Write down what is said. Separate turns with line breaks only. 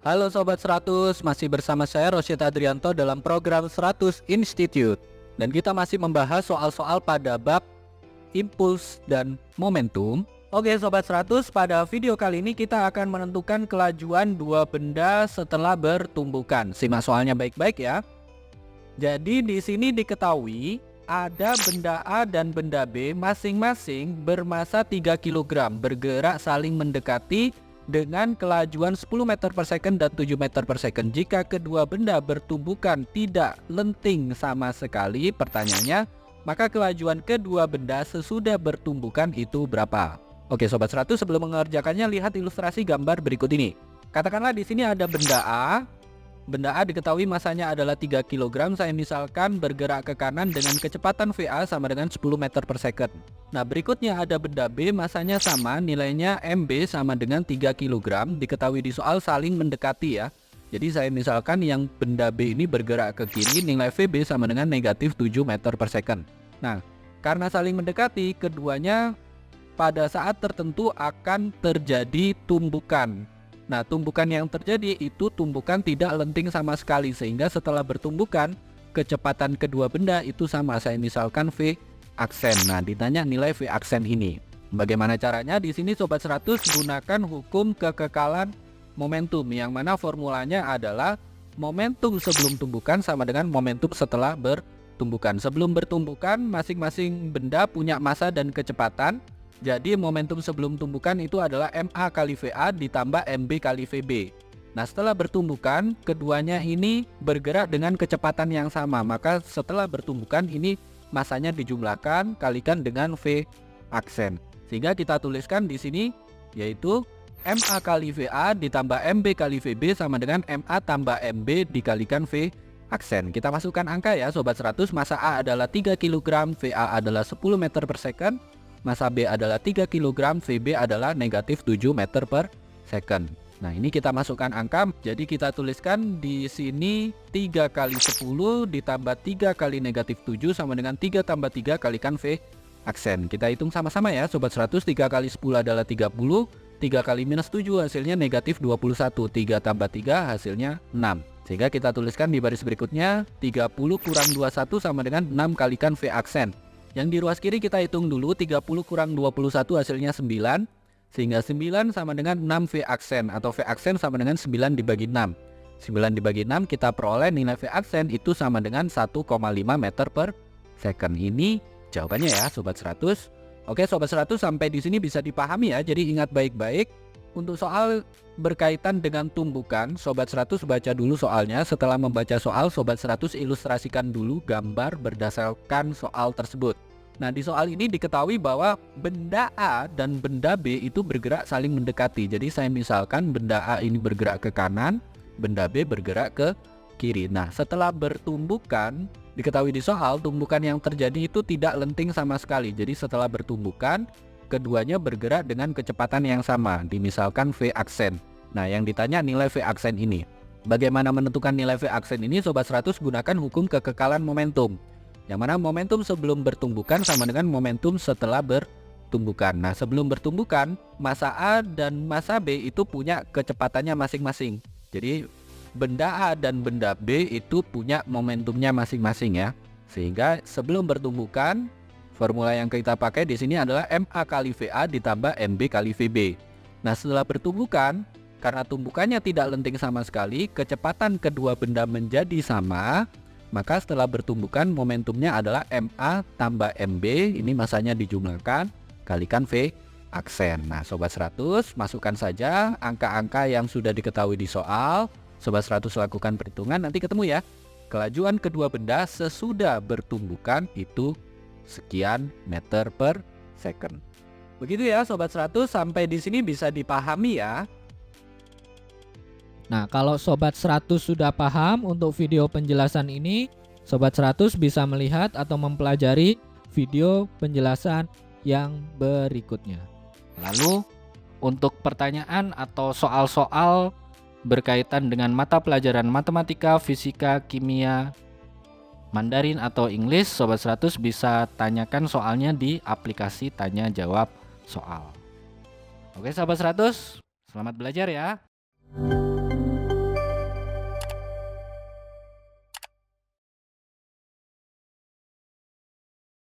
Halo Sobat 100, masih bersama saya Rosyid Adrianto dalam program 100 Institute. Dan kita masih membahas soal-soal pada bab impuls dan momentum. Oke Sobat 100, pada video kali ini kita akan menentukan kelajuan dua benda setelah bertumbukan. Simak soalnya baik-baik ya. Jadi di sini diketahui ada benda A dan benda B masing-masing bermassa 3 kg bergerak saling mendekati dengan kelajuan 10 meter per second dan 7 meter per second. Jika kedua benda bertumbukan tidak lenting sama sekali, pertanyaannya, maka kelajuan kedua benda sesudah bertumbukan itu berapa? Oke Sobat 100, sebelum mengerjakannya lihat ilustrasi gambar berikut ini. Katakanlah di sini ada benda A. Benda A diketahui masanya adalah 3 kg. Saya misalkan bergerak ke kanan dengan kecepatan VA sama dengan 10 meter per second. Nah berikutnya ada benda B, masanya sama, nilainya MB sama dengan 3 kg. Diketahui di soal saling mendekati ya. Jadi saya misalkan yang benda B ini bergerak ke kiri, nilai VB sama dengan negatif 7 meter per second. Nah karena saling mendekati, keduanya pada saat tertentu akan terjadi tumbukan. Nah tumbukan yang terjadi itu tumbukan tidak lenting sama sekali, sehingga setelah bertumbukan kecepatan kedua benda itu sama. Saya misalkan V aksen. Nah ditanya nilai V aksen ini. Bagaimana caranya? Di sini Sobat 100 gunakan hukum kekekalan momentum, yang mana formulanya adalah momentum sebelum tumbukan sama dengan momentum setelah bertumbukan. Sebelum bertumbukan masing-masing benda punya massa dan kecepatan. Jadi momentum sebelum tumbukan itu adalah MA kali VA ditambah MB kali VB. Nah setelah bertumbukan keduanya ini bergerak dengan kecepatan yang sama. Maka setelah bertumbukan ini masanya dijumlahkan kalikan dengan V aksen. Sehingga kita tuliskan di sini yaitu MA kali VA ditambah MB kali VB sama dengan MA tambah MB dikalikan V aksen. Kita masukkan angka ya Sobat 100. Massa A adalah 3 kg, VA adalah 10 meter per second. Massa B adalah 3 kg, VB adalah negatif 7 meter per second. Nah ini kita masukkan angka, jadi kita tuliskan di sini 3 kali 10 ditambah 3 kali negatif 7 sama dengan 3 tambah 3 kalikan V aksen. Kita hitung sama-sama ya Sobat 100, 3 kali 10 adalah 30, 3 kali minus 7 hasilnya negatif 21, 3 tambah 3 hasilnya 6. Sehingga kita tuliskan di baris berikutnya 30 kurang 21 sama dengan 6 kalikan V aksen. Yang di ruas kiri kita hitung dulu, 30 kurang 21 hasilnya 9. Sehingga 9 sama dengan 6 V aksen, atau V aksen sama dengan 9 dibagi 6. 9 dibagi 6 kita peroleh nilai V aksen itu sama dengan 1,5 meter per second. Ini jawabannya ya Sobat 100. Oke Sobat 100, sampai di sini bisa dipahami ya. Jadi ingat baik-baik. Untuk soal berkaitan dengan tumbukan, Sobat 100 baca dulu soalnya. Setelah membaca soal, Sobat 100 ilustrasikan dulu gambar berdasarkan soal tersebut. Nah di soal ini diketahui bahwa benda A dan benda B itu bergerak saling mendekati. Jadi saya misalkan benda A ini bergerak ke kanan, benda B bergerak ke kiri. Nah setelah bertumbukan, diketahui di soal tumbukan yang terjadi itu tidak lenting sama sekali. Jadi setelah bertumbukan keduanya bergerak dengan kecepatan yang sama, dimisalkan V aksen. Nah yang ditanya nilai V aksen ini. Bagaimana menentukan nilai V aksen ini? Sobat 100 gunakan hukum kekekalan momentum, yang mana momentum sebelum bertumbukan sama dengan momentum setelah bertumbukan. Nah sebelum bertumbukan massa A dan massa B itu punya kecepatannya masing-masing. Jadi benda A dan benda B itu punya momentumnya masing-masing ya. Sehingga sebelum bertumbukan, formula yang kita pakai di sini adalah MA kali VA ditambah MB kali VB. Nah setelah bertumbukan, karena tumbukannya tidak lenting sama sekali, kecepatan kedua benda menjadi sama. Maka setelah bertumbukan momentumnya adalah MA tambah MB, ini masanya dijumlahkan kalikan V aksen. Nah Sobat 100 masukkan saja angka-angka yang sudah diketahui di soal. Sobat 100 lakukan perhitungan, nanti ketemu ya. Kelajuan kedua benda sesudah bertumbukan itu sekian meter per second. Begitu ya Sobat 100, sampai di sini bisa dipahami ya.
Nah, kalau Sobat 100 sudah paham untuk video penjelasan ini, Sobat 100 bisa melihat atau mempelajari video penjelasan yang berikutnya.
Lalu, untuk pertanyaan atau soal-soal berkaitan dengan mata pelajaran matematika, fisika, kimia, Mandarin atau English, Sobat 100 bisa tanyakan soalnya di aplikasi tanya jawab soal. Oke Sobat 100, selamat belajar ya.